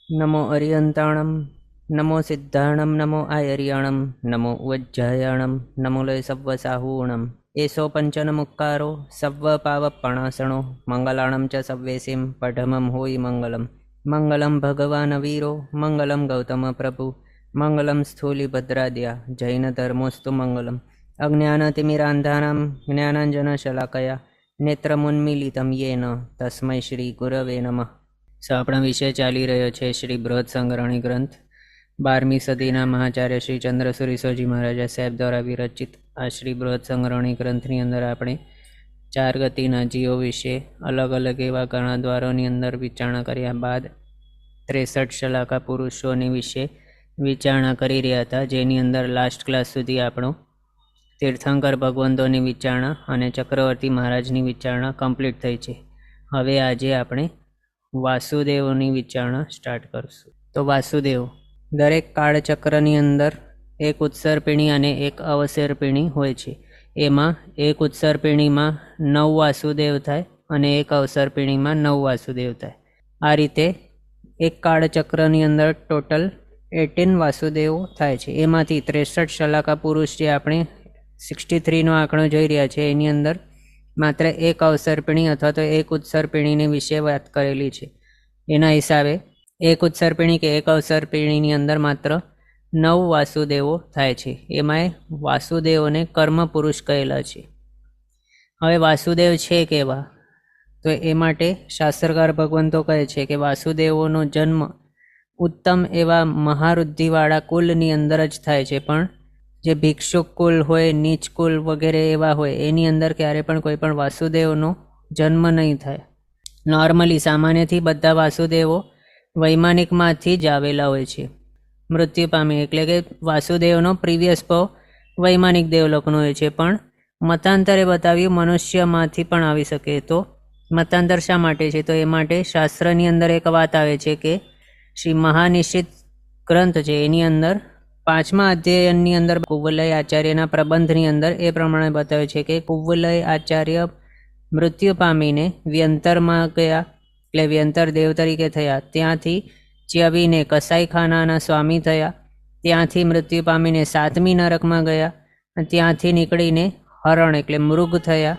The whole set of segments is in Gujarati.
नमो अरियंताणं नमो सिद्धाणं नमो आयर्याणं नमो उज्जयाणं नमो लय सव्वसाहूणम् एषो पञ्चनमुक्कारो सव्वपावपणासणो मङ्गलाणं च सव्वेसिं पठमं होयि मङ्गलं मङ्गलं भगवान् वीरो मङ्गलं गौतमप्रभु मङ्गलं स्थूलिभद्राद्या जैनधर्मोऽस्तु मङ्गलम् अज्ञानतिमिरान्धानां ज्ञानाञ्जनशलाकया नेत्रमुन्मीलितं येन तस्मै श्रीगुरवे नमः। આપણા વિષય ચાલી રહ્યો છે શ્રી બૃહદ સંગ્રહણી ગ્રંથ 12મી સદીના મહાચાર્ય શ્રી ચંદ્રસુરી સોજી મહારાજા સાહેબ દ્વારા વિરચિત આ શ્રી બૃહદ સંગ્રહણી ગ્રંથની અંદર આપણે 4 ગતિના જીવો વિશે અલગ અલગ એવા ગણદ્વારોની અંદર વિચારણા કર્યા બાદ 63 શલાકા પુરુષોની વિશે વિચારણા કરી રહ્યા હતા, જેની અંદર લાસ્ટ ક્લાસ સુધી આપણો તીર્થંકર ભગવંતોની વિચારણા અને ચક્રવર્તી મહારાજની વિચારણા કમ્પ્લીટ થઈ છે। હવે આજે આપણે વાસુદેવની વિચારણા સ્ટાર્ટ કરશું। તો વાસુદેવ દરેક કાળચક્રની અંદર એક ઉત્સર્પિણી અને એક અવસર્પિણી હોય છે। એમાં એક ઉત્સર્પિણીમાં 9 વાસુદેવ થાય અને એક અવસર્પિણીમાં 9 વાસુદેવ થાય। આ રીતે એક કાળચક્રની અંદર ટોટલ 18 વાસુદેવો થાય છે। એમાંથી 63 શલાકા પુરુષ જે આપણે 63નો આંકડો જોઈ રહ્યા છે એની અંદર માત્ર એક અવસર્પિણી અથવા તો એક ઉત્સર્પિણીને વિશે વાત કરેલી છે। એના હિસાબે એક ઉત્સર્પિણી કે એક અવસર્પિણીની અંદર માત્ર 9 વાસુદેવો થાય છે। એમાંય વાસુદેવોને કર્મ પુરુષ કહેલા છે। હવે વાસુદેવ છે કેવા, તો એ માટે શાસ્ત્રકાર ભગવંતો કહે છે કે વાસુદેવોનો જન્મ ઉત્તમ એવા મહારુદ્ધિવાળા કુલની અંદર જ થાય છે, પણ જે ભિક્ષુક કુલ હોય, નીચ કુલ વગેરે એવા હોય એની અંદર ક્યારે પણ કોઈ પણ વાસુદેવનો જન્મ નહીં થાય। નોર્મલી સામાન્યથી બધા વાસુદેવો વૈમાનિકમાંથી જ આવેલા હોય છે, મૃત્યુ પામી, એટલે કે વાસુદેવનો પ્રીવિયસ ભાવ વૈમાનિક દેવલોકનો હોય છે, પણ મતાંતરે બતાવ્યું મનુષ્યમાંથી પણ આવી શકે। તો મતાંતર શા માટે છે, તો એ માટે શાસ્ત્રની અંદર એક વાત આવે છે કે શ્રી મહાનિષિત ગ્રંથ છે એની અંદર 5મા અધ્યાયની અંદર કુવલય આચાર્યના પ્રબંધની અંદર એ પ્રમાણે બતાવે છે કે કુવલય આચાર્ય મૃત્યુ પામીને વ્યંતરમાં ગયા, એટલે વ્યંતર દેવ તરીકે થયા, ત્યાંથી ચ્યવીને કસાઈખાનાના સ્વામી થયા, ત્યાંથી મૃત્યુ પામીને 7મી નરકમાં ગયા, ત્યાંથી નીકળીને હરણ એટલે મૃગ થયા,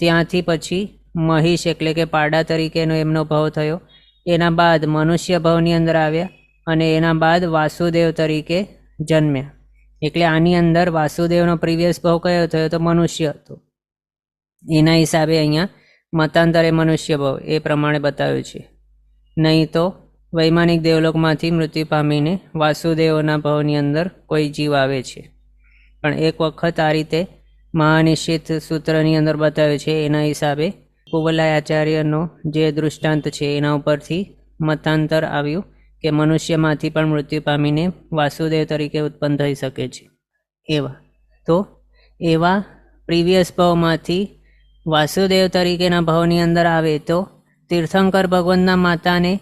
ત્યાંથી પછી મહિષ એટલે કે પાડા તરીકેનો એમનો ભાવ થયો, એના બાદ મનુષ્ય ભાવની અંદર આવ્યા અને એના બાદ વાસુદેવ તરીકે જન્મ્યા। એટલે આની અંદર વાસુદેવનો પ્રીવિયસ ભાવ કયો થયો, તો મનુષ્ય હતો। એના હિસાબે અહીંયા મતાંતરે મનુષ્ય ભાવ એ પ્રમાણે બતાવ્યું છે, નહીં તો વૈમાનિક દેવલોકમાંથી મૃત્યુ પામીને વાસુદેવના ભાવની અંદર કોઈ જીવ આવે છે। પણ એક વખત આ રીતે મહાનિશ્ચિત સૂત્રની અંદર બતાવ્યું છે, એના હિસાબે કુવલાય આચાર્યનો જે દૃષ્ટાંત છે એના ઉપરથી મતાંતર આવ્યું કે મનુષ્યમાંથી પણ મૃત્યુ પામીને વાસુદેવ તરીકે ઉત્પન્ન થઈ શકે છે। એવા પ્રીવિયસ ભાવમાંથી વાસુદેવ તરીકેના ભાવની અંદર આવે તો તીર્થંકર ભગવંતના માતાને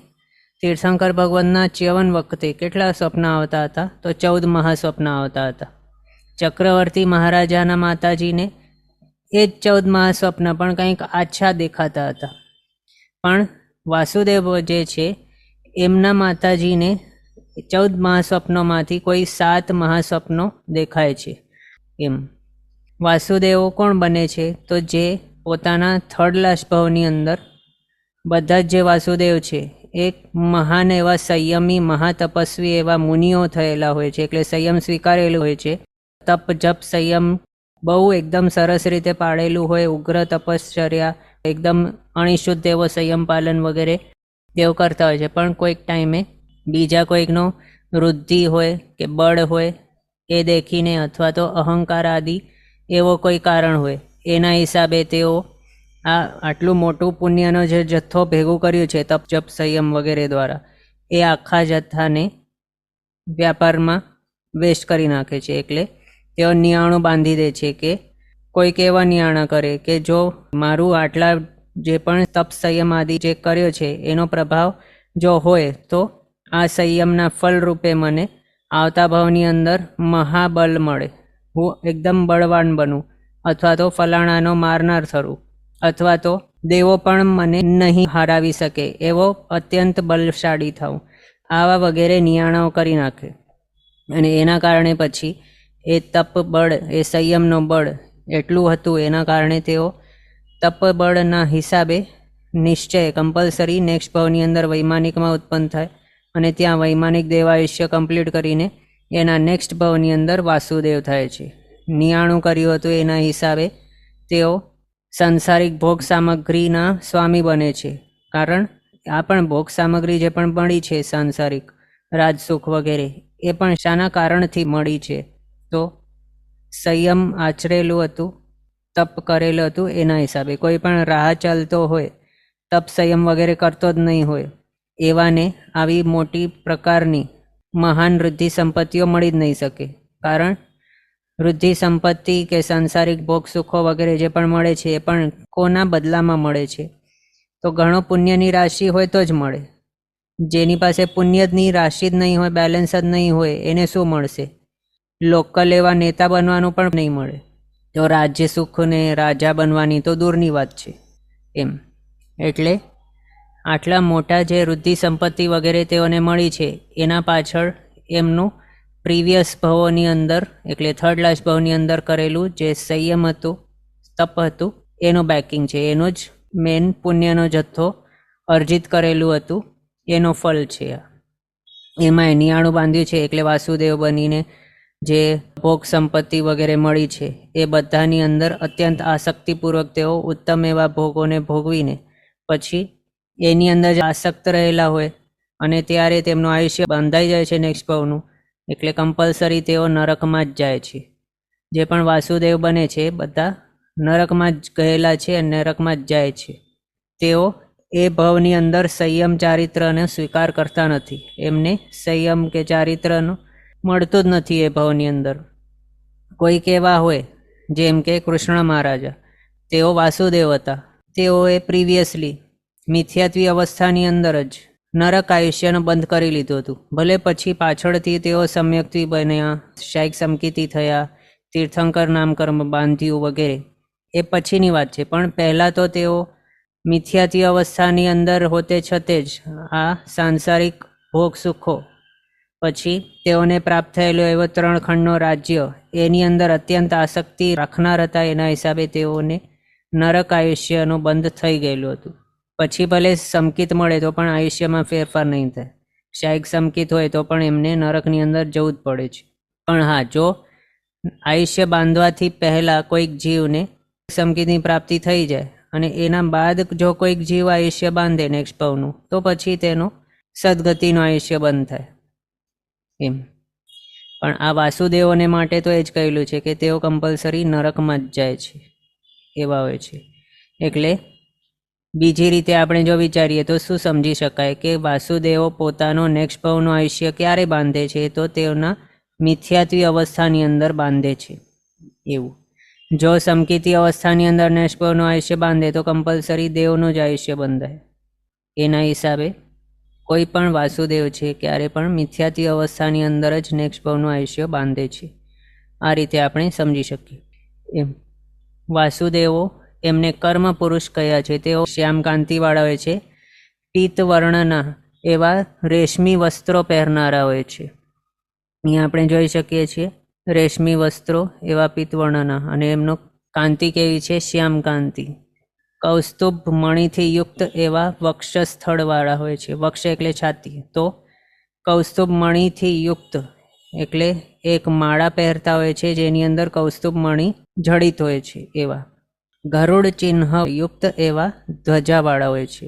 તીર્થંકર ભગવંતના ચ્યવન વખતે કેટલા સ્વપ્ન આવતા હતા, તો 14 મહાસ્વપ્ન આવતા હતા। ચક્રવર્તી મહારાજાના માતાજીને એ જ 14 મહાસ્વપ્ન પણ કંઈક આછા દેખાતા હતા, પણ વાસુદેવ જે છે એમના માતાજીને 14 મહાસ્વપ્નોમાંથી કોઈ 7 મહાસ્વપ્નો દેખાય છે। એમ વાસુદેવો કોણ બને છે, તો જે પોતાના થર્ડ લાસ્ટ ભાવની અંદર બધા જ જે વાસુદેવ છે એક મહાન એવા સંયમી મહાતપસ્વી એવા મુનિઓ થયેલા હોય છે, એટલે સંયમ સ્વીકારેલું હોય છે, તપ જપ સંયમ બહુ એકદમ સરસ રીતે પાડેલું હોય, ઉગ્ર તપશ્ચર્યા, એકદમ અણિશુદ્ધ એવો સંયમ પાલન વગેરે તેઓ કરતા હોય છે। પણ કોઈક ટાઈમે બીજા કોઈકનો વૃદ્ધિ હોય કે બળ હોય એ દેખીને અથવા તો અહંકાર આદિ એવો કોઈ કારણ હોય, એના હિસાબે તેઓ આટલું મોટું પુણ્યનો જે જથ્થો ભેગું કર્યું છે તપ જપ સંયમ વગેરે દ્વારા, એ આખા જથ્થાને વ્યાપારમાં વેસ્ટ કરી નાખે છે। એટલે તેઓ નિયાણું બાંધી દે છે કે કોઈક એવા નિયાણા કરે કે જો મારું આટલા જે પણ તપ સંયમ આદિ જે કર્યો છે એનો પ્રભાવ જો હોય તો આ સંયમના ફળ રૂપે મને આવતા ભાવની અંદર મહાબળ મળે, હું એકદમ બળવાન બનું, અથવા તો ફલાણાનો મારનાર થરું, અથવા તો દેવો પણ મને નહીં હરાવી શકે એવો અત્યંત બલશાળી થાઉં। આવા વગેરે નિયાણાઓ કરી નાખે. અને એના કારણે પછી એ તપ બળ, એ સંયમનો બળ એટલું હતું, એના કારણે તેઓ તપ બળના હિસાબે નિશ્ચય કમ્પલસરી નેક્સ્ટ ભાવની અંદર વૈમાનિકમાં ઉત્પન્ન થાય અને ત્યાં વૈમાનિક દેવાયુષ્ય કમ્પ્લીટ કરીને એના નેક્સ્ટ ભાવની અંદર વાસુદેવ થાય છે. નિયાણું કર્યું હતું એના હિસાબે તેઓ સંસારિક ભોગ સામગ્રીના સ્વામી બને છે. કારણ આ પણ ભોગ સામગ્રી જે પણ મળી છે સાંસારિક રાજસુખ વગેરે, એ પણ શાના કારણથી મળી છે? તો સંયમ આચરેલું હતું, તપ કરેલું હતું એના હિસાબે. કોઈ પણ રાહ ચાલતો હોય, તપ સંયમ વગેરે કરતો જ નહીં હોય, એવાને આવી મોટી પ્રકારની મહાન વૃદ્ધિ સંપત્તિઓ મળી જ નહીં શકે. કારણ વૃદ્ધિ સંપત્તિ કે સાંસારિક ભોગ સુખો વગેરે જે પણ મળે છે એ પણ કોના બદલામાં મળે છે? તો ઘણો પુણ્યની રાશિ હોય તો જ મળે. જેની પાસે પુણ્યની રાશિ જ નહીં હોય, બેલેન્સ જ નહીં હોય, એને શું મળશે? લોકલ એવા નેતા બનવાનું પણ નહીં મળે. તો રાજ્ય સુખને રાજા બનવાની તો દૂરની વાત છે એમ. એટલે આટલા મોટા જે વૃદ્ધિ સંપત્તિ વગેરે તેઓને મળી છે એના પાછળ એમનું પ્રીવિયસ ભાવોની અંદર, એટલે થર્ડ લાસ્ટ ભાવની અંદર કરેલું જે સંયમ હતું, તપ હતું, એનું બેકિંગ છે. એનો જ મેન પુણ્યનો જથ્થો અર્જિત કરેલું હતું, એનો ફલ છે. એમાં એ નિયાણું બાંધ્યું છે. એટલે વાસુદેવ બનીને જે ભોગ સંપત્તિ વગેરે મળી છે એ બધાની અંદર અત્યંત આસક્તિપૂર્વક તેઓ ઉત્તમ એવા ભોગોને ભોગવીને પછી એની અંદર જ આસક્ત રહેલા હોય અને ત્યારે તેમનું આયુષ્ય બંધાઈ જાય છે નેક્સ્ટ ભાવનું. એટલે કમ્પલસરી તેઓ નરકમાં જ જાય છે. જે પણ વાસુદેવ બને છે બધા નરકમાં જ ગયેલા છે અને નરકમાં જ જાય છે. તેઓ એ ભાવની અંદર સંયમ ચારિત્રને સ્વીકાર કરતા નથી. એમને સંયમ કે ચારિત્રનું મળતું જ નથી એ ભાવની અંદર. કોઈક એવા હોય જેમ કે કૃષ્ણ મહારાજા, તેઓ વાસુદેવ હતા. તેઓએ પ્રીવિયસલી મિથ્યાત્વી અવસ્થાની અંદર જ નરક આયુષ્યનું બંધ કરી લીધું હતું. ભલે પછી પાછળથી તેઓ સમ્યક્ત્વી બન્યા, શાયિક સમકીતિ થયા, તીર્થંકર નામકર્મ બાંધ્યું વગેરે, એ પછીની વાત છે. પણ પહેલાં તો તેઓ મિથ્યાત્વી અવસ્થાની અંદર હોતે છતે જ આ સાંસારિક ભોગ સુખો, પછી તેઓને પ્રાપ્ત થયેલો એવો 3 ખંડનો રાજ્ય, એની અંદર અત્યંત આસક્તિ રાખનાર હતા. એના હિસાબે તેઓને નરક આયુષ્યનું બંધ થઈ ગયેલું હતું. પછી ભલે સમકિત મળે તો પણ આયુષ્યમાં ફેરફાર નહીં થાય. શાયિક સમકિત હોય તો પણ એમને નરકની અંદર જવું જ પડે છે. પણ હા, જો આયુષ્ય બાંધવાથી પહેલાં કોઈક જીવને સમકિતની પ્રાપ્તિ થઈ જાય અને એના બાદ જો કોઈક જીવ આયુષ્ય બાંધે નેક્સ્ટ ભાવનું, તો પછી તેનો સદગતિનું આયુષ્ય બંધ થાય એમ. પણ આ વાસુદેવોને માટે તો એ જ કહેલું છે કે તેઓ કમ્પલસરી નરકમાં જ જાય છે, એવા હોય છે. એટલે બીજી રીતે આપણે જો વિચારીએ તો શું સમજી શકાય કે વાસુદેવો પોતાનો નેક્સ્ટ ભાવનું આયુષ્ય ક્યારે બાંધે છે? તો તેઓના મિથ્યાત્વી અવસ્થાની અંદર બાંધે છે એવું. જો સમકિતી અવસ્થાની અંદર નેક્સ્ટ ભાવનું આયુષ્ય બાંધે તો કમ્પલસરી દેવનું જ આયુષ્ય બંધાય. એના હિસાબે કોઈ પણ વાસુદેવ છે ક્યારે પણ મિથ્યાત્વી અવસ્થાની અંદર જ નેક્સ્ટ ભાવનું આયુષ્ય બાંધે છે. આ રીતે આપણે સમજી શકીએ એમ. વાસુદેવો એમને કર્મ પુરુષ કહ્યા છે. તેઓ શ્યામકાંતિવાળા હોય છે, પીત વર્ણના એવા રેશમી વસ્ત્રો પહેરનારા હોય છે. અહીંયા આપણે જોઈ શકીએ છીએ રેશમી વસ્ત્રો એવા પીત વર્ણના, અને એમનો કાંતિ કેવી છે? શ્યામકાંતિ. કૌસ્તુભ મણીથી યુક્ત એવા વક્ષસ્થળવાળા હોય છે. વક્ષ એટલે છાતી. તો કૌસ્તુભ મણીથી યુક્ત એટલે એક માળા પહેરતા હોય છે જેની અંદર કૌસ્તુભ મણી જડિત હોય છે એવા. ગરુડ ચિહ્ન યુક્ત એવા ધ્વજાવાળા હોય છે.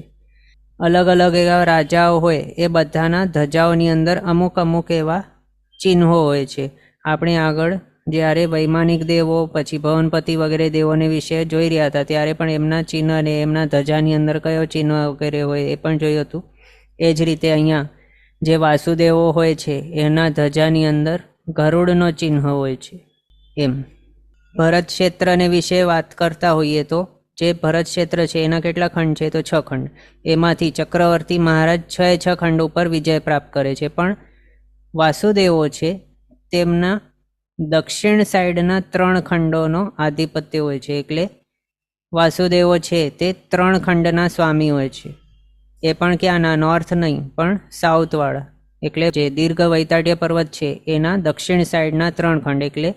અલગ અલગ એવા રાજાઓ હોય એ બધાના ધજાઓની અંદર અમુક અમુક એવા ચિહ્નો હોય છે. આપણે આગળ જ્યારે વૈમાનિક દેવો પછી ભવનપતિ વગેરે દેવોને વિશે જોઈ રહ્યા હતા ત્યારે પણ એમના ચિહ્ન અને એમના ધજાની અંદર કયો ચિહ્ન વગેરે હોય એ પણ જોયું હતું. એ જ રીતે અહીંયા જે વાસુદેવો હોય છે એના ધજાની અંદર ગરુડનો ચિહ્ન હોય છે એમ. ભરત ક્ષેત્રને વિશે વાત કરતા હોઈએ તો જે ભરત ક્ષેત્ર છે એના કેટલા ખંડ છે? તો 6 ખંડ. એમાંથી ચક્રવર્તી મહારાજ 6 ખંડ ઉપર વિજય પ્રાપ્ત કરે છે. પણ વાસુદેવો છે તેમના દક્ષિણ સાઈડના 3 ખંડોનો આધિપત્ય હોય છે. એટલે વાસુદેવો છે તે 3 ખંડના સ્વામી હોય છે. એ પણ ક્યાંના? નોર્થ નહીં પણ સાઉથવાળા. એટલે જે દીર્ઘ વૈતાટ્ય પર્વત છે એના દક્ષિણ સાઈડના 3 ખંડ. એટલે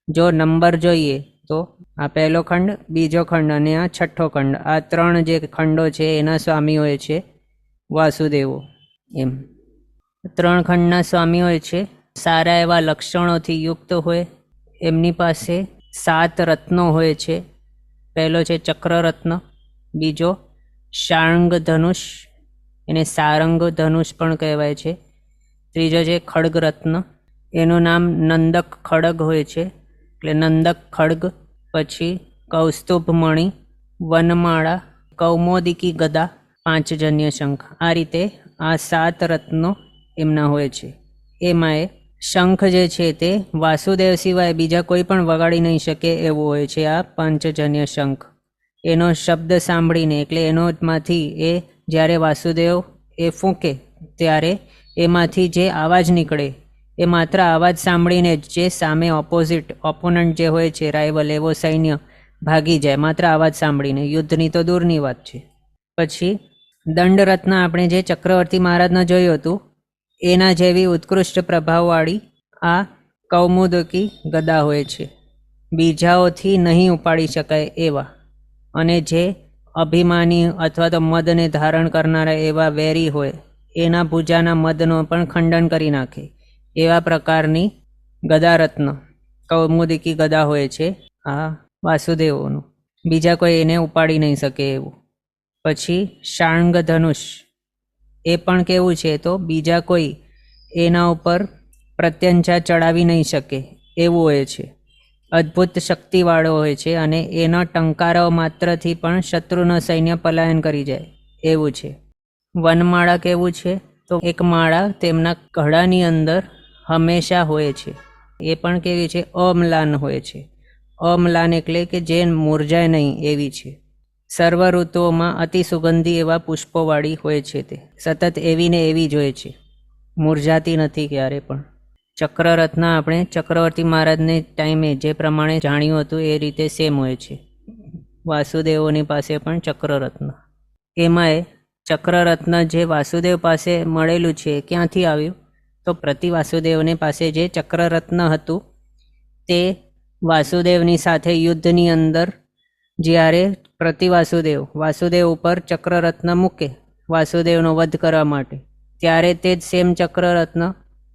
જો નંબર જોઈએ તો આ પહેલો ખંડ, બીજો ખંડ અને આ છઠ્ઠો ખંડ, આ 3 જે ખંડો છે એના સ્વામી હોય છે વાસુદેવો. એમ 3 ખંડના સ્વામી હોય છે, સારા એવા લક્ષણોથી યુક્ત હોય, એમની પાસે 7 રત્નો હોય છે. પહેલો છે ચક્ર રત્ન, બીજો શાર્ંગ ધનુષ, એને સારંગ ધનુષ પણ કહેવાય છે. ત્રીજો છે ખડગ રત્ન, એનું નામ નંદક ખડગ હોય છે, એટલે નંદક ખડગ. પછી કૌસ્તુભ મણિ, વનમાળા, કૌમોદિકી ગદા, 5 જન્ય શંખ. આ રીતે આ 7 રત્નો એમના હોય છે. એમાં શંખ જે છે તે વાસુદેવ સિવાય બીજા કોઈ પણ વગાડી નહીં શકે એવું હોય છે આ 5 જન્ય શંખ. એનો શબ્દ સાંભળીને, એટલે એનોમાંથી એ જ્યારે વાસુદેવ એ ફૂંકે ત્યારે એમાંથી જે અવાજ નીકળે એ માત્ર અવાજ સાંભળીને જે સામે ઓપોનન્ટ જે હોય છે, રાઇવલ, એવો સૈન્ય ભાગી જાય માત્ર અવાજ સાંભળીને. યુદ્ધની તો દૂરની વાત છે. પછી દંડરત્ન આપણે જે ચક્રવર્તી મહારાજના જોયું હતું એના જેવી ઉત્કૃષ્ટ પ્રભાવવાળી આ કૌમુદકી ગદા હોય છે, બીજાઓથી નહીં ઉપાડી શકાય એવા. અને જે અભિમાની અથવા તો મદને ધારણ કરનારા એવા વેરી હોય એના ભુજાના મદનો પણ ખંડન કરી નાખે એવા પ્રકારની ગદારત્ન કૌમુદકી ગદા હોય છે આ વાસુદેવોનું. બીજા કોઈ એને ઉપાડી નહીં શકે એવું. પછી શાર્ંગ ધનુષ, એ પણ કેવું છે તો બીજા કોઈ એના ઉપર પ્રત્યંચા ચડાવી નહીં શકે એવું હોય છે. અદ્ભુત શક્તિવાળો હોય છે અને એના ટંકારો માત્રથી પણ શત્રુનો સૈન્ય પલાયન કરી જાય એવું છે. વનમાળા કેવું છે તો એક માળા તેમના ગળાની અંદર હંમેશા હોય છે. એ પણ કેવી છે? અમ્લાન હોય છે. અમ્લાન એટલે કે જે મુરઝાય નહીં એવી છે. સર્વ ઋતુઓમાં અતિ સુગંધી એવા પુષ્પોવાળી હોય છે, તે સતત એવી ને એવી જ હોય છે, મુરઝાતી નથી ક્યારે પણ. ચક્રરત્ન આપણે ચક્રવર્તી મહારાજને ટાઈમે જે પ્રમાણે જાણ્યું હતું એ રીતે સેમ હોય છે. વાસુદેવોની પાસે પણ ચક્રરત્ન. એમાંય ચક્રરત્ન જે વાસુદેવ પાસે મળેલું છે ક્યાંથી આવ્યું તો પ્રતિ વાસુદેવની પાસે જે ચક્રરત્ન હતું તે વાસુદેવની સાથે યુદ્ધની અંદર જ્યારે પ્રતિ વાસુદેવ ઉપર ચક્રરત્ન મૂકે વાસુદેવનો વધ કરવા માટે, ત્યારે તે જ સેમ ચક્રરત્ન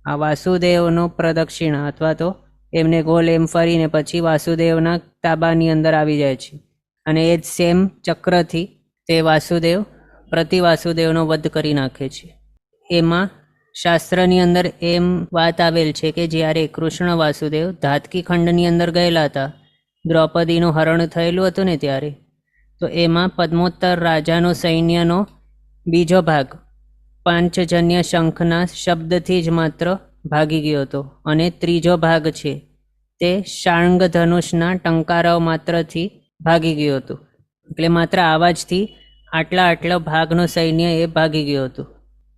આ વાસુદેવનો પ્રદક્ષિણા અથવા તો એમને ગોલ એમ ફરીને પછી વાસુદેવના તાબાની અંદર આવી જાય છે. અને એ જ સેમ ચક્રથી તે પ્રતિ વાસુદેવનો વધ કરી નાખે છે. એમાં શાસ્ત્રની અંદર એમ વાત આવેલ છે કે જ્યારે કૃષ્ણ વાસુદેવ ધાતકી ખંડની અંદર ગયેલા હતા, દ્રૌપદીનું હરણ થયેલું હતું ને ત્યારે, તો એમાં પદ્મોત્તર રાજાનો સૈન્યનો બીજો ભાગ 5 જન્ય શંખના શબ્દથી જ માત્ર ભાગી ગયો હતો. અને ત્રીજો ભાગ છે તે શાર્ંગ ધનુષના ટંકારાઓ માત્રથી ભાગી ગયો હતો. એટલે માત્ર આવાજથી આટલો ભાગનો સૈન્ય એ ભાગી ગયો હતો.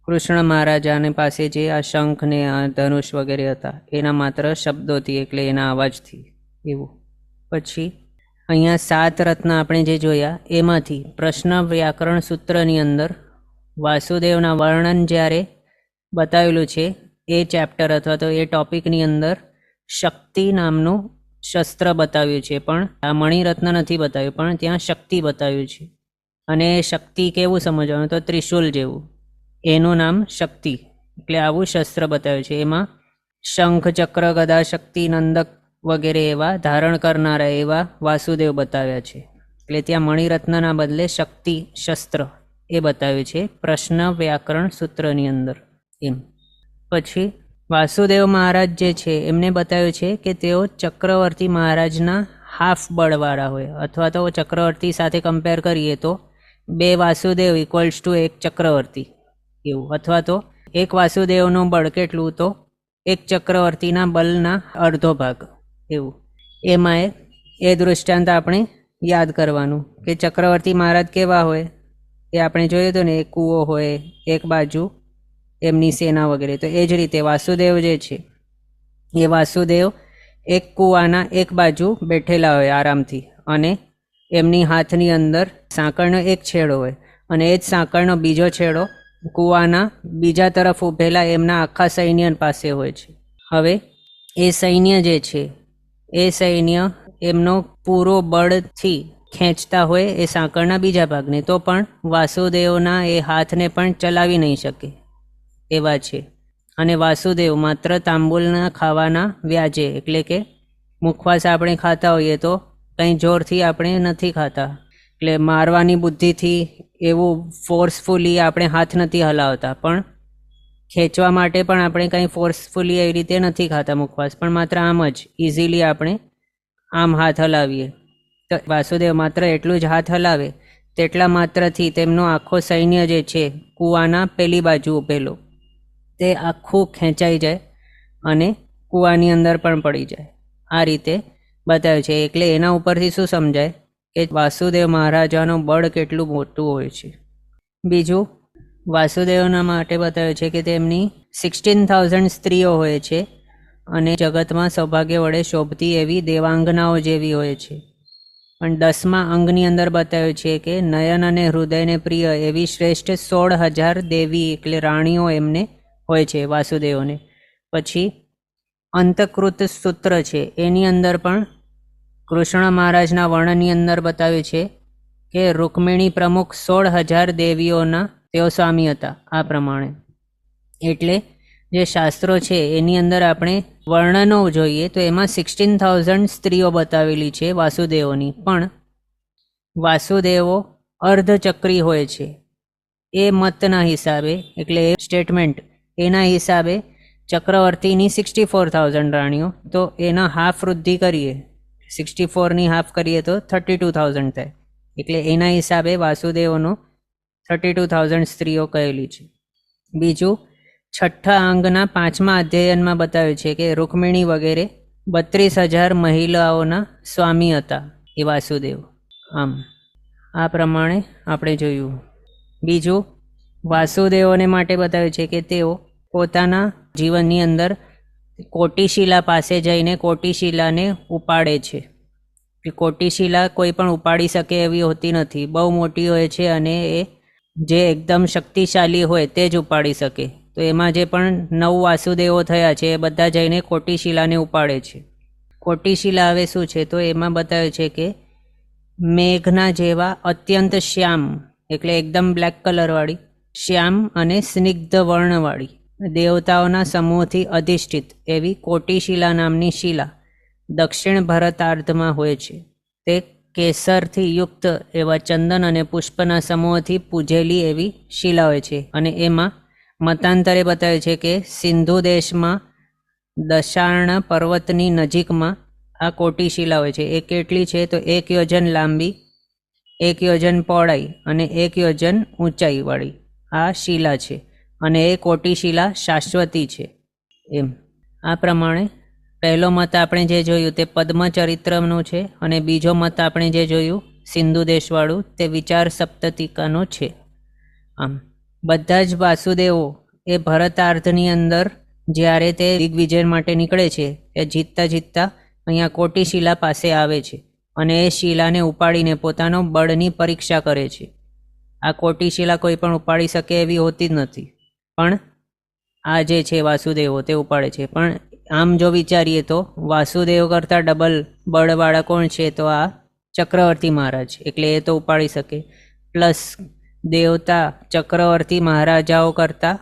કૃષ્ણ મહારાજાની પાસે જે આ શંખ ને આ ધનુષ વગેરે હતા એના માત્ર શબ્દોથી, એટલે એના અવાજથી એવું. પછી અહીંયા 7 રત્ન આપણે જે જોયા એમાંથી પ્રશ્ન વ્યાકરણ સૂત્રની અંદર વાસુદેવના વર્ણન જ્યારે બતાવેલું છે એ ચેપ્ટર અથવા તો એ ટોપિકની અંદર શક્તિ નામનું શસ્ત્ર બતાવ્યું છે, પણ આ મણિરત્ન નથી બતાવ્યું, પણ ત્યાં શક્તિ બતાવ્યું છે. અને શક્તિ કેવું સમજવાનું તો ત્રિશુલ જેવું, એનું નામ શક્તિ, એટલે આવું શસ્ત્ર બતાવ્યું છે. એમાં શંખ, ચક્ર, ગદા, શક્તિ, નંદક વગેરે એવા ધારણ કરનારા એવા વાસુદેવ બતાવ્યા છે. એટલે ત્યાં મણિરત્નના બદલે શક્તિ શસ્ત્ર એ બતાવ્યું છે પ્રશ્ન વ્યાકરણ સૂત્રની અંદર. એમ પછી વાસુદેવ મહારાજ જે છે એમને બતાવ્યું છે કે તેઓ ચક્રવર્તી મહારાજના હાફ બળવાળા હોય, અથવા તો ચક્રવર્તી સાથે કમ્પેર કરીએ તો 2 વાસુદેવ ઇક્વલ્સ ટુ 1 ચક્રવર્તી એવું, અથવા તો 1 વાસુદેવનું બળ કેટલું તો 1 ચક્રવર્તીના બલના અડધો ભાગ એવું. એમાં એ દૃષ્ટાંત આપણે યાદ કરવાનું કે ચક્રવર્તી મહારાજ કેવા હોય એ આપણે જોયું હતું ને, એક કૂવો હોય, એક બાજુ એમની સેના વગેરે. તો એ જ રીતે વાસુદેવ જે છે એ વાસુદેવ એક કૂવાના એક બાજુ બેઠેલા હોય આરામથી, અને એમની હાથની અંદર સાંકળનો એક છેડો હોય અને એ જ સાંકળનો બીજો છેડો કૂવાના બીજા તરફ ઊભેલા એમના આખા સૈન્ય પાસે હોય છે. હવે એ સૈન્ય જે છે એ સૈન્ય એમનો પૂરો બળથી ખેંચતા હોય એ સાંકળના બીજા ભાગને, તો પણ વાસુદેવના એ હાથને પણ ચલાવી નહીં શકે એવા છે. અને વાસુદેવ માત્ર તાંબુલના ખાવાના વ્યાજે, એટલે કે મુખવાસ આપણે ખાતા હોઈએ તો કંઈ જોરથી આપણે નથી ખાતા, એટલે મારવાની બુદ્ધિથી એવું ફોર્સફુલી આપણે હાથ નથી હલાવતા, પણ ખેંચવા માટે પણ આપણે કંઈ ફોર્સફુલી એવી રીતે નથી ખાતા મુખવાસ, પણ માત્ર આમ જ ઇઝીલી આપણે આમ હાથ હલાવીએ. તો વાસુદેવ માત્ર એટલું જ હાથ હલાવે, તેટલા માત્રથી તેમનો આખો સૈન્ય જે છે કૂવાના પેલી બાજુ ઊભેલો તે આખું ખેંચાઈ જાય અને કૂવાની અંદર પણ પડી જાય. આ રીતે બતાવ્યું છે. એટલે એના ઉપરથી શું સમજાય કે વાસુદેવ મહારાજાનું બળ કેટલું મોટું હોય છે. બીજું વાસુદેવના માટે બતાવ્યું છે કે તેમની 16,000 સ્ત્રીઓ હોય છે અને જગતમાં સૌભાગ્ય વડે શોભતી એવી દેવાંગનાઓ જેવી હોય છે. પણ 10મા અંગની અંદર બતાવ્યું છે કે નયન અને હૃદયને પ્રિય એવી શ્રેષ્ઠ 16,000 દેવી એટલે રાણીઓ એમને હોય છે વાસુદેવને. પછી અંતકૃત સૂત્ર છે એની અંદર પણ કૃષ્ણ મહારાજના વર્ણનની અંદર બતાવ્યું છે કે રૂકમિણી પ્રમુખ 16,000 દેવીઓના તેઓ સ્વામી હતા. આ પ્રમાણે એટલે જે શાસ્ત્રો છે એની અંદર આપણે વર્ણનો જોઈએ તો એમાં 16,000 સ્ત્રીઓ બતાવેલી છે વાસુદેવોની, પણ વાસુદેવો અર્ધચક્રી હોય છે એ મતના હિસાબે, એટલે એ સ્ટેટમેન્ટ એના હિસાબે ચક્રવર્તીની 64,000 રાણીઓ, તો એના હાફ વૃદ્ધિ કરીએ, 64ની હાફ કરીએ તો 32,000 થાય. એટલે એના હિસાબે વાસુદેવોનો 32,000 સ્ત્રીઓ કહેલી છે. બીજું 6ઠ્ઠા અંગના 5મા અધ્યયનમાં બતાવ્યું છે કે રૂકમિણી વગેરે 32,000 મહિલાઓના સ્વામી હતા એ વાસુદેવ. આમ આ પ્રમાણે આપણે જોયું. બીજું વાસુદેવોને માટે બતાવ્યું છે કે તેઓ પોતાના જીવનની અંદર કોટિશિલા પાસે જઈને કોટિશિલાને ઉપાડે છે. કોટિશિલા કોઈ પણ ઉપાડી શકે એવી હોતી નથી, બહુ મોટી હોય છે અને એ જે એકદમ શક્તિશાળી હોય તે જ ઉપાડી શકે. તો એમાં જે પણ 9 વાસુદેવો થયા છે એ બધા જઈને કોટિશિલાને ઉપાડે છે. કોટિશિલા હવે શું છે તો એમાં બતાવ્યું છે કે મેઘના જેવા અત્યંત શ્યામ, એટલે એકદમ બ્લેક કલરવાળી, શ્યામ અને સ્નિગ્ધ વર્ણવાળી દેવતાઓના સમૂહથી અધિષ્ઠિત એવી કોટિશિલા નામની શિલા દક્ષિણ ભરતાર્ધમાં હોય છે. તે કેસરથી યુક્ત એવા ચંદન અને પુષ્પના સમૂહથી પૂજેલી એવી શિલા હોય છે. અને એમાં મતાંતરે બતાવે છે કે સિંધુ દેશમાં દશાર્ણ પર્વતની નજીકમાં આ કોટિશિલા હોય છે. એ કેટલી છે તો 1 યોજન લાંબી, 1 યોજન પહોળાઈ અને 1 યોજન ઊંચાઈવાળી આ શિલા છે. અને એ કોટિશિલા શાશ્વતી છે. એમ આ પ્રમાણે પહેલો મત આપણે જે જોયું તે પદ્મચરિત્રનું છે અને બીજો મત આપણે જે જોયું સિંધુ દેશવાળું તે વિચાર સપ્તતિકાનો છે. આમ બધા જ વાસુદેવો એ ભરતાર્ધની અંદર જ્યારે તે દિગ્વિજય માટે નીકળે છે એ જીતતા જીતતા અહીંયા કોટિશિલા પાસે આવે છે અને એ શિલાને ઉપાડીને પોતાનો બળની પરીક્ષા કરે છે. આ કોટિશિલા કોઈ પણ ઉપાડી શકે એવી હોતી જ નથી, પણ આ જે છે વાસુદેવો તે ઉપાડે છે. પણ આમ જો વિચારીએ તો વાસુદેવ કરતાં ડબલ બળવાળા કોણ છે તો આ ચક્રવર્તી મહારાજ, એટલે એ તો ઉપાડી શકે. પ્લસ દેવતા ચક્રવર્તી મહારાજાઓ કરતાં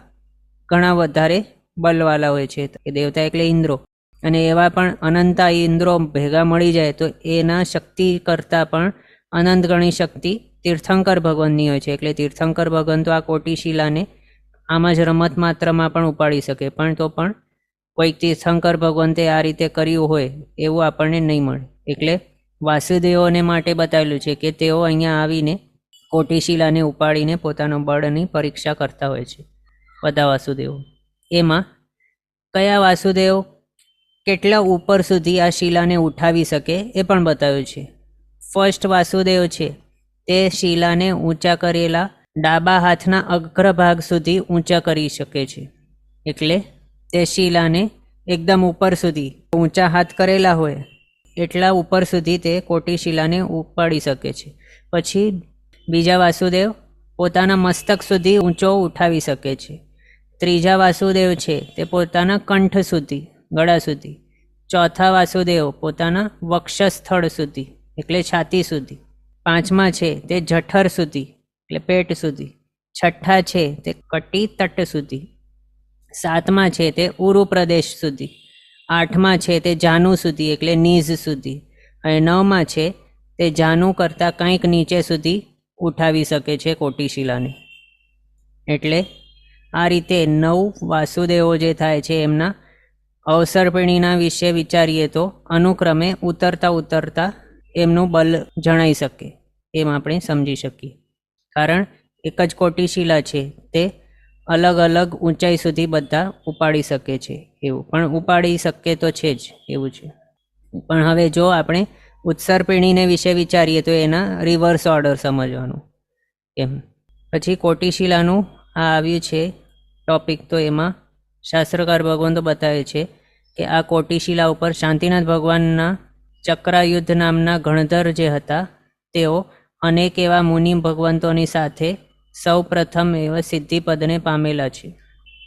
ઘણા વધારે બલવાલા હોય છે. દેવતા એટલે ઇન્દ્રો, અને એવા પણ અનંતા ઇન્દ્રો ભેગા મળી જાય તો એના શક્તિ કરતાં પણ અનંત ગણી શક્તિ તીર્થંકર ભગવાનની હોય છે. એટલે તીર્થંકર ભગવાન તો આ કોટિશિલાને આમ જ રમત માત્રમાં પણ ઉપાડી શકે, પણ તો પણ કોઈક તીર્થંકર ભગવંતે આ રીતે કર્યું હોય એવું આપણને નહીં મળે. એટલે વાસુદેવોને માટે બતાવેલું છે કે તેઓ અહીંયા આવીને કોટિશિલાને ઉપાડીને પોતાના બળની પરીક્ષા કરતા હોય છે બધા વાસુદેવો. એમાં કયા વાસુદેવ કેટલા ઉપર સુધી આ શિલાને ઉઠાવી શકે એ પણ બતાવ્યું છે. ફર્સ્ટ વાસુદેવ છે તે શિલાને ઊંચા કરેલા ડાબા હાથના અગ્રભાગ સુધી ઊંચા કરી શકે છે. એટલે તે શિલાને એકદમ ઉપર સુધી ઊંચા હાથ કરેલા હોય એટલા ઉપર સુધી તે કોટિશિલાને ઉપાડી શકે છે. પછી બીજા વાસુદેવ પોતાના મસ્તક સુધી ઊંચો ઉઠાવી શકે છે. ત્રીજા વાસુદેવ છે તે પોતાના કંઠ સુધી, ગળા સુધી. ચોથા વાસુદેવ પોતાના વક્ષસ્થળ સુધી એટલે છાતી સુધી. પાંચમા છે તે જઠર સુધી એટલે પેટ સુધી. છઠ્ઠા છે તે કટી તટ સુધી. સાતમા છે તે ઉરુ પ્રદેશ સુધી. આઠમા છે તે જાનુ સુધી એટલે નીઝ સુધી. અને નવમા છે તે જાનુ કરતાં કંઈક નીચે સુધી ઉઠાવી શકે છે કોટિશિલાને. એટલે આ રીતે 9 વાસુદેવો જે થાય છે એમના અવસર્પિણીના વિશે વિચારીએ તો અનુક્રમે ઉતરતા ઉતરતા એમનું બલ જણાઈ શકે એમ આપણે સમજી શકીએ. કારણ એક જ કોટિશિલા છે તે અલગ અલગ ઊંચાઈ સુધી બધા ઉપાડી શકે છે એવું, પણ ઉપાડી શકે તો છે જ એવું છે. પણ હવે જો આપણે ઉત્સર્પિણીને વિશે વિચારીએ તો એના રિવર્સ ઓર્ડર સમજવાનું એમ. પછી કોટિશિલાનું આ આવ્યું છે ટોપિક, તો એમાં શાસ્ત્રકાર ભગવંતો બતાવે છે કે આ કોટિશિલા ઉપર શાંતિનાથ ભગવાનના ચક્રાયુદ્ધ નામના ગણધર જે હતા તેઓ અનેક એવા મુનિ ભગવંતોની સાથે સૌ પ્રથમ એવા સિદ્ધિપદને પામેલા છે.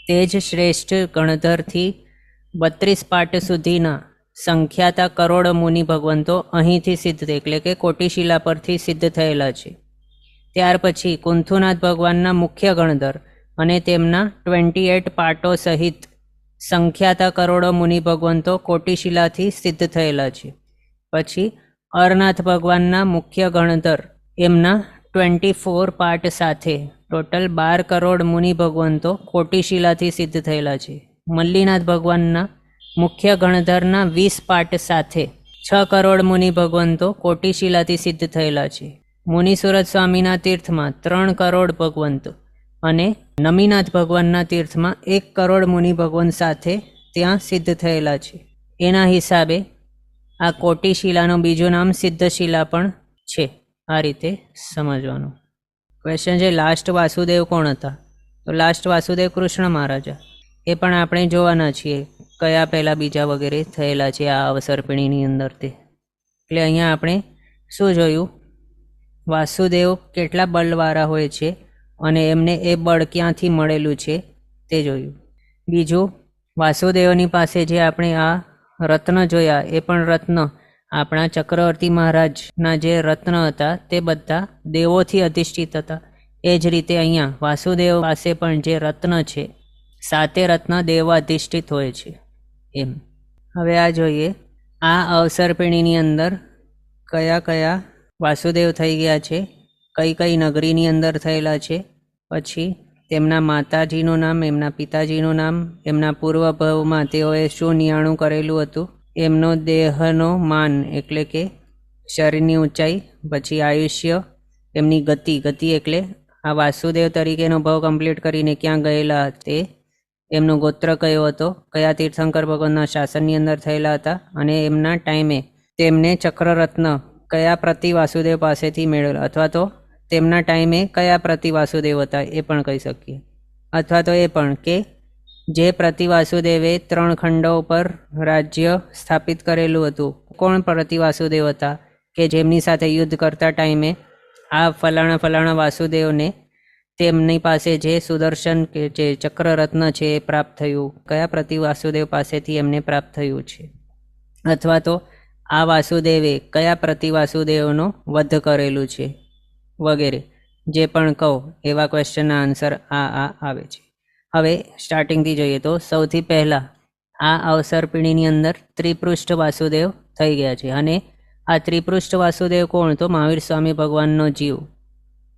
તે જ શ્રેષ્ઠ ગણધરથી 32 પાટ સુધીના સંખ્યાતા કરોડ મુનિ ભગવંતો અહીંથી સિદ્ધ એટલે કે કોટિશિલા પરથી સિદ્ધ થયેલા છે. ત્યાર પછી કુંથુનાથ ભગવાનના મુખ્ય ગણધર અને તેમના 28 પાટો સહિત સંખ્યાતા કરોડો મુનિ ભગવંતો કોટિશિલાથી સિદ્ધ થયેલા છે. પછી અરનાથ ભગવાનના મુખ્ય ગણધર એમના 24 પાટ સાથે ટોટલ 12 કરોડ મુનિ ભગવંતો કોટિશિલાથી સિદ્ધ થયેલા છે. મલ્લીનાથ ભગવાનના મુખ્ય ગણધરના 20 પાટ સાથે 6 કરોડ મુનિ ભગવંતો કોટિશિલાથી સિદ્ધ થયેલા છે. મુનિસુરત સ્વામીના તીર્થમાં 3 કરોડ ભગવંતો અને નમીનાથ ભગવાનના તીર્થમાં 1 કરોડ મુનિ ભગવંત સાથે ત્યાં સિદ્ધ થયેલા છે. એના હિસાબે આ કોટિશિલાનું બીજું નામ સિદ્ધશિલા પણ છે. આ રીતે સમજવાનું. ક્વેશ્ચન છે લાસ્ટ વાસુદેવ કોણ હતા? તો લાસ્ટ વાસુદેવ કૃષ્ણ મહારાજા. એ પણ આપણે જોવાના છીએ કયા પહેલાં બીજા વગેરે થયેલા છે આ અવસર્પિણીની અંદર તે. એટલે અહીંયા આપણે શું જોયું? વાસુદેવ કેટલા બળવાળા હોય છે અને એમને એ બળ ક્યાંથી મળેલું છે તે જોયું. બીજું, વાસુદેવની પાસે જે આપણે આ રત્ન જોયા એ પણ રત્ન આપણા ચક્રવર્તી મહારાજના જે રત્ન હતા તે બધા દેવોથી અધિષ્ઠિત હતા. એ જ રીતે અહીંયા વાસુદેવ પાસે પણ જે રત્ન છે 7 રત્ન દેવ અધિષ્ઠિત હોય છે એમ. હવે આ જોઈએ આ અવસર્પિણીની અંદર કયા કયા વાસુદેવ થઈ ગયા છે, કઈ કઈ નગરીની અંદર થયેલા છે, પછી તેમના માતાજીનું નામ, એમના પિતાજીનું નામ, એમના પૂર્વભવમાં તેઓએ શું નિયાણું કરેલું હતું, એમનો દેહનો માન એટલે કે શરીરની ઊંચાઈ, પછી આયુષ્ય, એમની ગતિ એટલે આ વાસુદેવ તરીકેનો ભવ કમ્પ્લીટ કરીને ક્યાં ગયેલા તે, એમનો ગોત્ર કયો હતો, કયા તીર્થંકર ભગવાનના શાસનની અંદર થયેલા હતા, અને એમના ટાઈમે તેમને ચક્રરત્ન કયા પ્રતિ વાસુદેવ પાસેથી મેળવેલા, અથવા તો તેમના ટાઈમે કયા પ્રતિ વાસુદેવ હતા એ પણ કહી શકીએ. અથવા તો એ પણ કે જે પ્રતિ વાસુદેવે 3 ખંડો ઉપર રાજ્ય સ્થાપિત કરેલું હતું, કોણ પ્રતિ વાસુદેવ હતા કે જેમની સાથે યુદ્ધ કરતા ટાઈમે આ ફલાણા વાસુદેવને તેમની પાસે જે સુદર્શન કે જે ચક્રરત્ન છે એ પ્રાપ્ત થયું, કયા પ્રતિ વાસુદેવ પાસેથી એમને પ્રાપ્ત થયું છે. અથવા તો આ વાસુદેવે કયા પ્રતિ વાસુદેવનો વધ કરેલું છે વગેરે જે પણ કહો એવા ક્વેશ્ચનના આન્સર આ આવે છે. હવે સ્ટાર્ટિંગથી જોઈએ તો સૌથી પહેલાં આ અવસર્પિણીની અંદર ત્રિપૃષ્ઠ વાસુદેવ થઈ ગયા છે. અને આ ત્રિપૃષ્ઠ વાસુદેવ કોણ? તો મહાવીર સ્વામી ભગવાનનો જીવ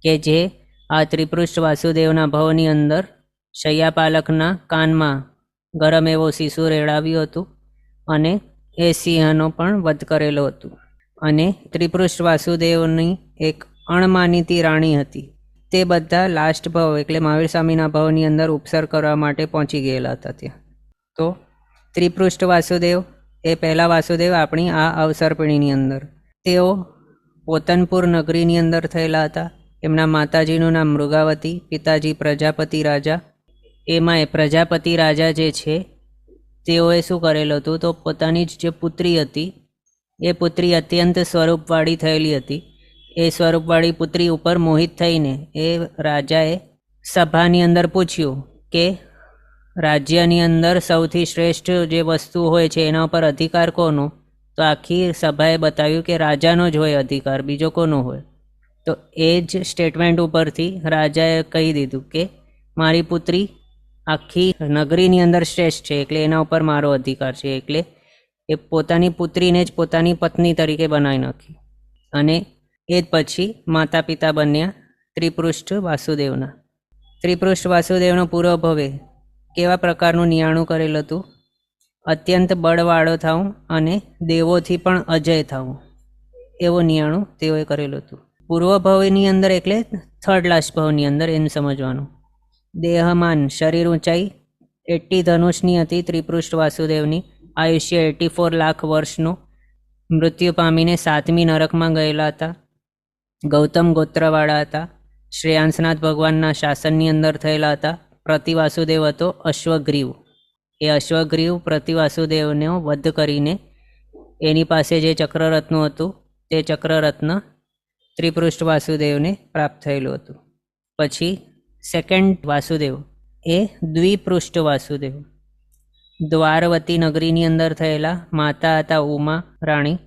કે જે આ ત્રિપૃષ્ઠ વાસુદેવના ભવની અંદર શૈયાપાલકના કાનમાં ગરમ એવો શિશુ રેડાવ્યું હતું અને એ સિંહનો પણ વધ કરેલો હતું. અને ત્રિપૃષ્ઠ વાસુદેવની એક અણમાનીતી રાણી હતી. તે બધા લાસ્ટ ભવ એટલે મહાવીર સ્વામીના ભવની અંદર ઉપસર કરવા માટે પહોંચી ગયેલા હતા ત્યાં. તો ત્રિપૃષ્ઠ વાસુદેવ એ પહેલા વાસુદેવ આપણી આ અવસર્પિણીની અંદર. તેઓ પોતનપુર નગરીની અંદર થયેલા હતા. એમના માતાજીનું નામ મૃગાવતી, પિતાજી પ્રજાપતિ રાજા. એમાંય પ્રજાપતિ રાજા જે છે તેઓએ શું કરેલું હતું? તો પોતાની જ જે પુત્રી હતી એ પુત્રી અત્યંત સ્વરૂપવાળી થયેલી હતી. એ સ્વરૂપવાળી પુત્રી ઉપર મોહિત થઈને એ રાજાએ સભાની અંદર પૂછ્યું કે રાજ્યની અંદર સૌથી શ્રેષ્ઠ જે વસ્તુ હોય છે એના ઉપર અધિકાર કોનો? તો આખી સભાએ બતાવ્યું કે રાજાનો જ હોય અધિકાર, બીજો કોનો હોય? તો એ જ સ્ટેટમેન્ટ ઉપરથી રાજાએ કહી દીધું કે મારી પુત્રી આખી નગરીની અંદર શ્રેષ્ઠ છે એટલે એના ઉપર મારો અધિકાર છે. એટલે એ પોતાની પુત્રીને જ પોતાની પત્ની તરીકે બનાવી નાખી. અને એ જ પછી માતા પિતા બન્યા ત્રિપૃષ્ઠ વાસુદેવના. ત્રિપૃષ્ઠ વાસુદેવનો પૂર્વ ભવે કેવા પ્રકારનું નિયાણું કરેલું હતું? અત્યંત બળવાળો થાઉં અને દેવોથી પણ અજય થાઉં, એવો નિયાણું તેઓએ કરેલું હતું. પૂર્વ ભવની અંદર એટલે થર્ડ લાસ્ટ ભવની અંદર એમ સમજવાનું. દેહમાન શરીર ઊંચાઈ 80 ધનુષની હતી ત્રિપૃષ્ઠ વાસુદેવની. આયુષ્ય 84 લાખ વર્ષનું. મૃત્યુ પામીને 7મી નરકમાં ગયેલા હતા. ગૌતમ ગોત્રવાળા હતા. શ્રેયાંસનાથ ભગવાનના શાસનની અંદર થયેલા હતા. પ્રતિવાસુદેવ હતો અશ્વગ્રીવ. એ અશ્વગ્રીવ પ્રતિવાસુદેવનો વધ કરીને એની પાસે જે ચક્રરત્ન હતું તે ચક્રરત્ન ત્રિપૃષ્ઠ વાસુદેવને પ્રાપ્ત થયેલું હતું. પછી સેકન્ડ વાસુદેવ એ દ્વિપૃષ્ઠ વાસુદેવ. દ્વારવતી નગરીની અંદર થયેલા. માતા હતા ઉમા રાણી.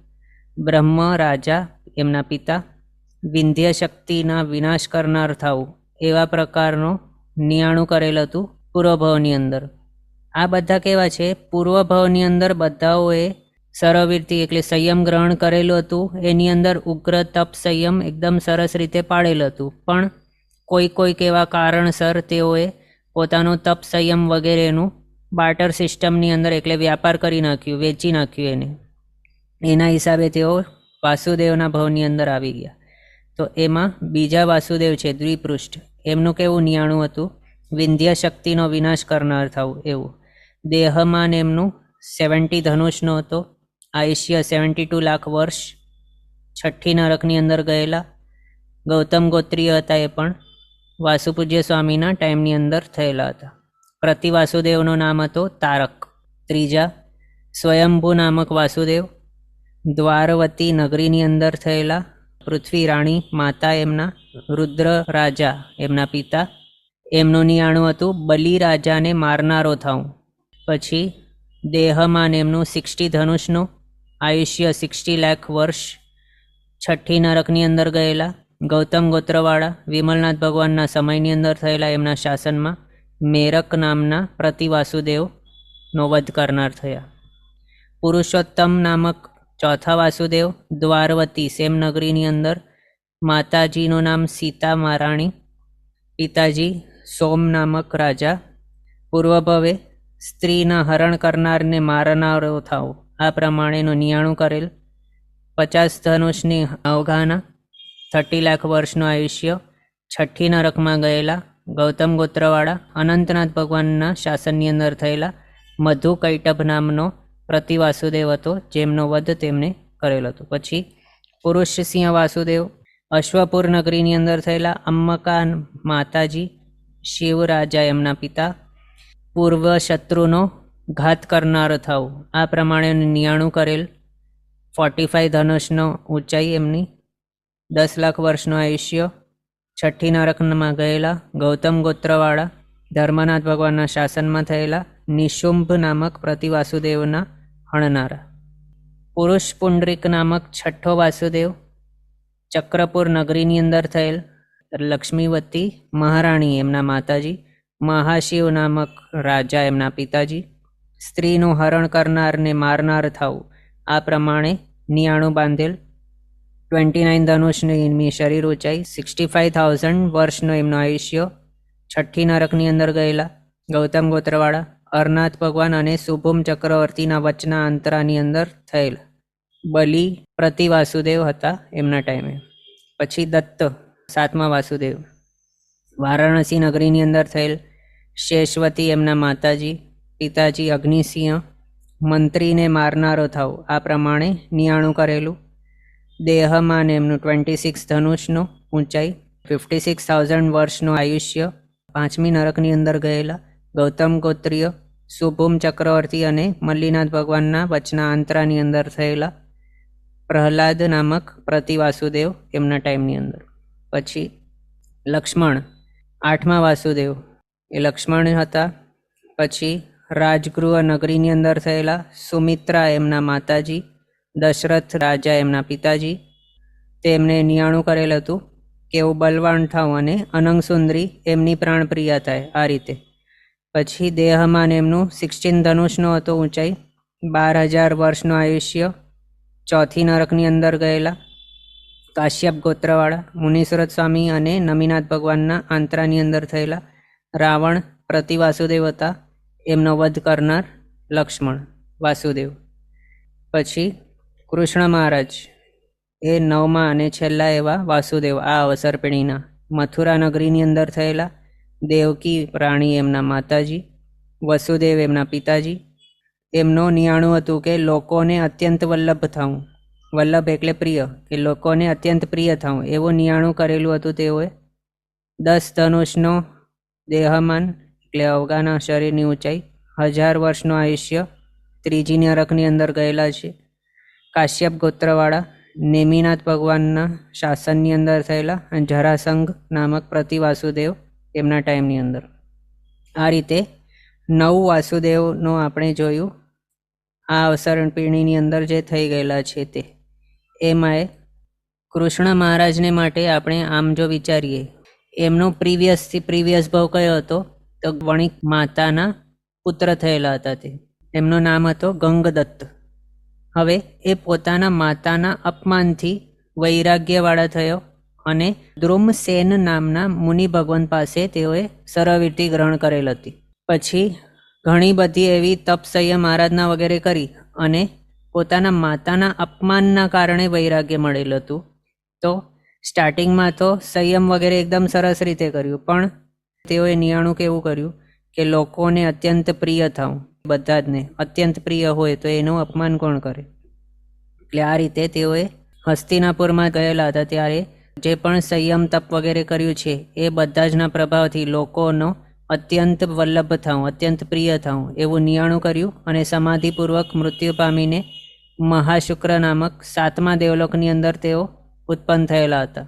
બ્રહ્મ રાજા એમના પિતા. વિંધ્ય શક્તિના વિનાશ કરનાર થાવું એવા પ્રકારનો નિયાણું કરેલ હતું પૂર્વભવની અંદર. આ બધા કેવા છે? પૂર્વભવની અંદર બધાઓએ સરવીરથી એટલે સંયમ ગ્રહણ કરેલું હતું. એની અંદર ઉગ્ર તપ સંયમ એકદમ સરસ રીતે પાડેલું હતું. પણ કોઈક એવા કારણસર તેઓએ પોતાનું તપ સંયમ વગેરેનું બાર્ટર સિસ્ટમની અંદર એટલે વ્યાપાર કરી નાખ્યું, વેચી નાખ્યું એને. એના હિસાબે તેઓ વાસુદેવના ભવની અંદર આવી ગયા. તો એમાં બીજા વાસુદેવ છે દ્વિપૃષ્ઠ. એમનું કેવું નિયાણું હતું? વિંધ્ય શક્તિનો વિનાશ કરનાર થવું એવું. દેહમાન એમનું 70 ધનુષનો હતો. આયુષ્ય 72 લાખ વર્ષ. 6ઠ્ઠી નરકની અંદર ગયેલા. ગૌતમ ગોત્રીય હતા. એ પણ વાસુપૂજ્ય સ્વામીના ટાઈમની અંદર થયેલા હતા. પ્રતિવાસુદેવનું નામ હતો તારક. ત્રીજા સ્વયંભૂ નામક વાસુદેવ. દ્વારવતી નગરીની અંદર થયેલા. પૃથ્વી રાણી માતા એમના. રુદ્ર રાજા એમના પિતા. એમનું નિયાણું હતું બલિ રાજાને મારનારો થાઉં. પછી દેહમાન એમનું 60 ધનુષનું. આયુષ્ય 60 લાખ વર્ષ. 6ઠ્ઠી નરકની અંદર ગયેલા. ગૌતમ ગોત્રવાળા વિમલનાથ ભગવાનના સમયની અંદર થયેલા. એમના શાસનમાં મેરક નામના પ્રતિવાસુદેવનો વધ કરનાર થયા. પુરુષોત્તમ નામક ચોથા વાસુદેવ. દ્વારવતી સેમ નગરીની અંદર. માતાજીનું નામ સીતા મહારાણી. પિતાજી સોમ નામક રાજા. પૂર્વભવે સ્ત્રીના હરણ કરનારને મારનારો થાવ આ પ્રમાણેનું નિયાણું કરેલ. 50 ધનુષની અવઘાના. 30 લાખ વર્ષનું આયુષ્ય. 6ઠ્ઠી નરકમાં ગયેલા. ગૌતમ ગોત્રવાળા અનંતનાથ ભગવાનના શાસનની અંદર થયેલા. મધુ કૈટભ નામનો પ્રતિવાસુદેવ હતો, જેમનો વધ તેમને કરેલો હતો. પછી પુરુષસિંહ વાસુદેવ અશ્વપુર નગરીની અંદર થયેલા. અંબકા માતાજી. શિવ રાજા એમના પિતા. પૂર્વ શત્રુનો ઘાત કરનાર થવું આ પ્રમાણે નિયાણું કરેલ. 45 ધનુષનો ઊંચાઈ એમની. 10 લાખ વર્ષનું આયુષ્ય. 6ઠ્ઠી નરકમાં ગયેલા. ગૌતમ ગોત્રવાળા ધર્મનાથ ભગવાનના શાસનમાં થયેલા. નિશુંભ નામક પ્રતિવાસુદેવના હણનારા. પુરુષ પુંડરીક નામક છઠ્ઠો વાસુદેવ. ચક્રપુર નગરીની અંદર થયેલ. લક્ષ્મીવતી મહારાણી એમના માતાજી. મહાશિવ નામક રાજા એમના પિતાજી. સ્ત્રીનું હરણ કરનારને મારનાર થવું આ પ્રમાણે નિયાણું બાંધેલ. 29 ધનુષની એમની શરીર ઊંચાઈ. 65,000 વર્ષનું એમનું આયુષ્ય. 6ઠ્ઠી નરકની અંદર ગયેલા. ગૌતમ ગોત્રવાળા અરનાથ ભગવાન અને શુભમ ચક્રવર્તીના વચના અંતરાની અંદર થયેલ. બલિ પ્રતિવાસુદેવ હતા એમના ટાઈમે. પછી દત્ત સાતમા વાસુદેવ વારાણસી નગરીની અંદર થયેલ. શેષવતી એમના માતાજી. પિતાજી અગ્નિસિંહ. મંત્રીને મારનારો થાવ આ પ્રમાણે નિયાણું કરેલું. દેહમાન એમનું 26 ધનુષનું ઊંચાઈ. 56,000 વર્ષનું આયુષ્ય. 5મી નરકની અંદર ગયેલા. ગૌતમ ગોત્રીય શુભમ ચક્રવર્તી અને મલ્લીનાથ ભગવાનના વચના અંતરાની અંદર થયેલા. પ્રહલાદ નામક પ્રતિવાસુદેવ એમના ટાઈમની અંદર. પછી લક્ષ્મણ 8મા વાસુદેવ એ લક્ષ્મણ હતા. પછી રાજગૃહ નગરીની અંદર થયેલા સુમિત્રા એમના માતાજી, દશરથ રાજા એમના પિતાજી, તેમને નિયાણું કરેલ હતું કે એવું બલવાન થાવ અને અનંગ સુંદરી એમની પ્રાણપ્રિયા થાય આ રીતે. પછી દેહમાન એમનું 16 ધનુષનો હતો ઊંચાઈ, 12,000 વર્ષનું આયુષ્ય, ચોથી નરકની અંદર ગયેલા કાશ્યપ ગોત્રવાળા મુનિસુરત સ્વામી અને નમીનાથ ભગવાનના આંતરાની અંદર થયેલા રાવણ પ્રતિવાસુદેવ હતા, એમનો વધ કરનાર લક્ષ્મણ વાસુદેવ. પછી કૃષ્ણ મહારાજ એ 9મા અને છેલ્લા એવા વાસુદેવ આ અવસરપીણીના મથુરા નગરીની અંદર થયેલા, દેવકી રાણી એમના માતાજી, વસુદેવ એમના પિતાજી. એમનું નિયાણું હતું કે લોકોને અત્યંત વલ્લભ થવું, વલ્લભ એટલે પ્રિય, કે લોકોને અત્યંત પ્રિય થવું એવું નિયાણું કરેલું હતું. તેઓએ 10 ધનુષનો દેહમાન એટલે અવગાના શરીરની ઊંચાઈ, 1000 વર્ષનું આયુષ્ય, ત્રીજી નરકની અંદર ગયેલા છે. કાશ્યપ ગોત્રવાળા નેમિનાથ ભગવાનના શાસનની અંદર થયેલા અને જરાસંઘ નામક પ્રતિવાસુદેવ એમના ટાઈમની અંદર. આ રીતે 9 વાસુદેવનો આપણે જોયું આ અવસરપીણીની અંદર જે થઈ ગયેલા છે તે. એમાંય કૃષ્ણ મહારાજને માટે આપણે આમ જો વિચારીએ, એમનો પ્રીવિયસ ભાવ કયો હતો તો વણિક માતાના પુત્ર થયેલા હતા. તે એમનું નામ હતો ગંગદત્ત. હવે એ પોતાના માતાના અપમાનથી વૈરાગ્યવાળા થયો અને દ્રુમસેન નામના મુનિ ભગવાન પાસે તેઓએ શરણાગતિ ગ્રહણ કરેલ હતી. પછી ઘણી બધી એવી તપસૈયા મહારાજના વગેરે કરી અને પોતાના માતાના અપમાનના કારણે વૈરાગ્ય મળેલું હતું. તો સ્ટાર્ટિંગમાં તો સંયમ વગેરે એકદમ સરસ રીતે કર્યું, પણ તેઓએ નિયાણું કેવું કર્યું કે લોકોને અત્યંત પ્રિય થવું, બધા જને અત્યંત પ્રિય હોય તો એનું અપમાન કોણ કરે. એટલે આ રીતે તેઓએ હસ્તિનાપુરમાં ગયેલા હતા ત્યારે જે પણ સંયમ તપ વગેરે કર્યું છે એ બધા જના પ્રભાવથી લોકોનો અત્યંત વલ્લભ થવું, અત્યંત પ્રિય થવું એવું નિયાણું કર્યું અને સમાધિપૂર્વક મૃત્યુ પામીને મહાશુક્ર નામક 7મા દેવલોકની અંદર તેઓ ઉત્પન્ન થયેલા હતા.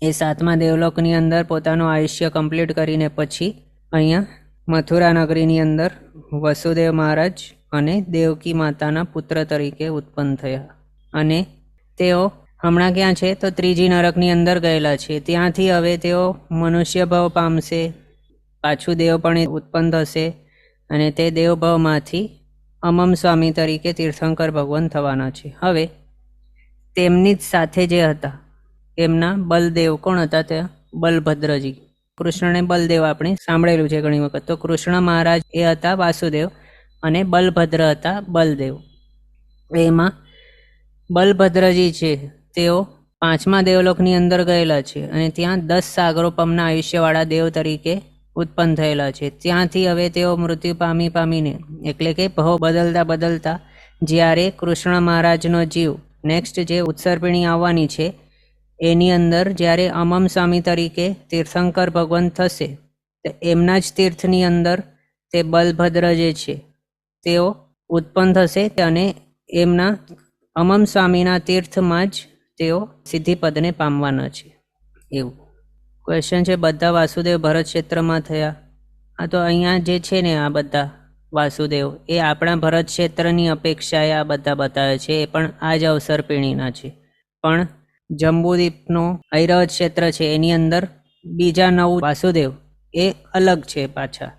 એ 7મા દેવલોકની અંદર પોતાનું આયુષ્ય કમ્પ્લીટ કરીને પછી અહીંયા મથુરા નગરીની અંદર વસુદેવ મહારાજ અને દેવકી માતાના પુત્ર તરીકે ઉત્પન્ન થયા. અને તેઓ હમણાં ક્યાં છે તો ત્રીજી નરકની અંદર ગયેલા છે. ત્યાંથી હવે તેઓ મનુષ્ય ભાવ પામશે, પાછું દેવ પણ ઉત્પન્ન થશે અને તે દેવભાવમાંથી અમમ સ્વામી તરીકે તીર્થંકર ભગવાન થવાના છે. હવે તેમની જ સાથે જે હતા એમના બલદેવ કોણ હતા? ત્યાં બલભદ્રજી. કૃષ્ણને બલદેવ આપણે સાંભળેલું છે ઘણી વખત. તો કૃષ્ણ મહારાજ એ હતા વાસુદેવ અને બલભદ્ર હતા બલદેવ. એમાં બલભદ્રજી છે તેઓ 5મા દેવલોકની અંદર ગયેલા છે અને ત્યાં 10 સાગરોપમના આયુષ્યવાળા દેવ તરીકે ઉત્પન્ન થયેલા છે. ત્યાંથી હવે તેઓ મૃત્યુ પામીને એટલે કે ભાવ બદલતા જ્યારે કૃષ્ણ મહારાજનો જીવ નેક્સ્ટ જે ઉત્સર્પિણી આવવાની છે એની અંદર જ્યારે અમમ સ્વામી તરીકે તીર્થંકર ભગવાન થશે તો એમના જ તીર્થની અંદર તે બલભદ્ર જે છે તેઓ ઉત્પન્ન થશે અને એમના અમમ સ્વામીના તીર્થમાં જ તેઓ સિદ્ધિપદને પામવાના છે. એવું ક્વેશ્ચન છે, બધા વાસુદેવ ભરત ક્ષેત્રમાં થયા. આ તો અહીંયા જે છે ને આ બધા વાસુદેવ એ આપણા ભરત ક્ષેત્રની અપેક્ષાએ આ બધા બતાવે છે, એ પણ આ જ અવસરપીણીના છે. પણ જંબુદીપનો ઐરાવત ક્ષેત્ર છે એની અંદર બીજા 9 વાસુદેવ એ અલગ છે પાછા.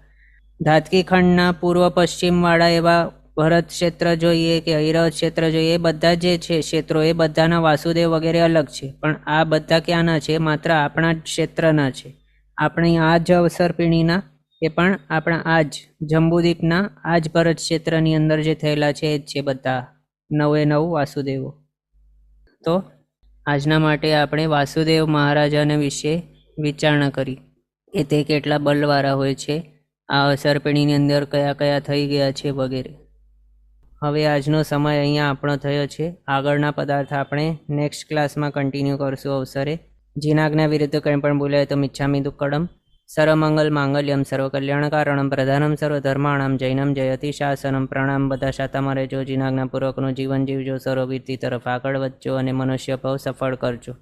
ધાતકી ખંડના પૂર્વ પશ્ચિમવાળા એવા ભરત ક્ષેત્ર જોઈએ કે ઐરાવત ક્ષેત્ર જોઈએ, એ બધા જે છે ક્ષેત્રો એ બધાના વાસુદેવ વગેરે અલગ છે. પણ આ બધા ક્યાંના છે? માત્ર આપણા જ ક્ષેત્રના છે. આપણી આ જ અવસરપીણીના એ પણ આપણા આ જ જંબુદીપના આ જ ભરત ક્ષેત્રની અંદર જે થયેલા છે એ જ છે બધા 9 વાસુદેવો. તો આજના માટે આપણે વાસુદેવ મહારાજાના વિશે વિચારણા કરી કે તે કેટલા બલવાળા હોય છે, આ અવસરપીણીની અંદર કયા કયા થઈ ગયા છે વગેરે. હવે આજનો સમય અહીંયા આપણો થયો છે. આગળના પદાર્થ આપણે નેક્સ્ટ ક્લાસમાં કન્ટિન્યુ કરશું અવસરે. જીનાજ્ઞા વિરુદ્ધ કંઈ પણ બોલાય તો મિચ્છામિ દુક્કડમ. સર્વમંગલ માંગલ્યમ સર્વકલ્યાણકારણમ પ્રધાનમ સર્વધર્માણમ જૈનમ જયતિ શાસનમ. પ્રણામ. બધા શાતામાં રહેજો, જીનાજ્ઞાપૂર્વકનું જીવન જીવજો, સર્વવીરતી તરફ આગળ વધજો અને મનુષ્ય ભવ સફળ કરજો.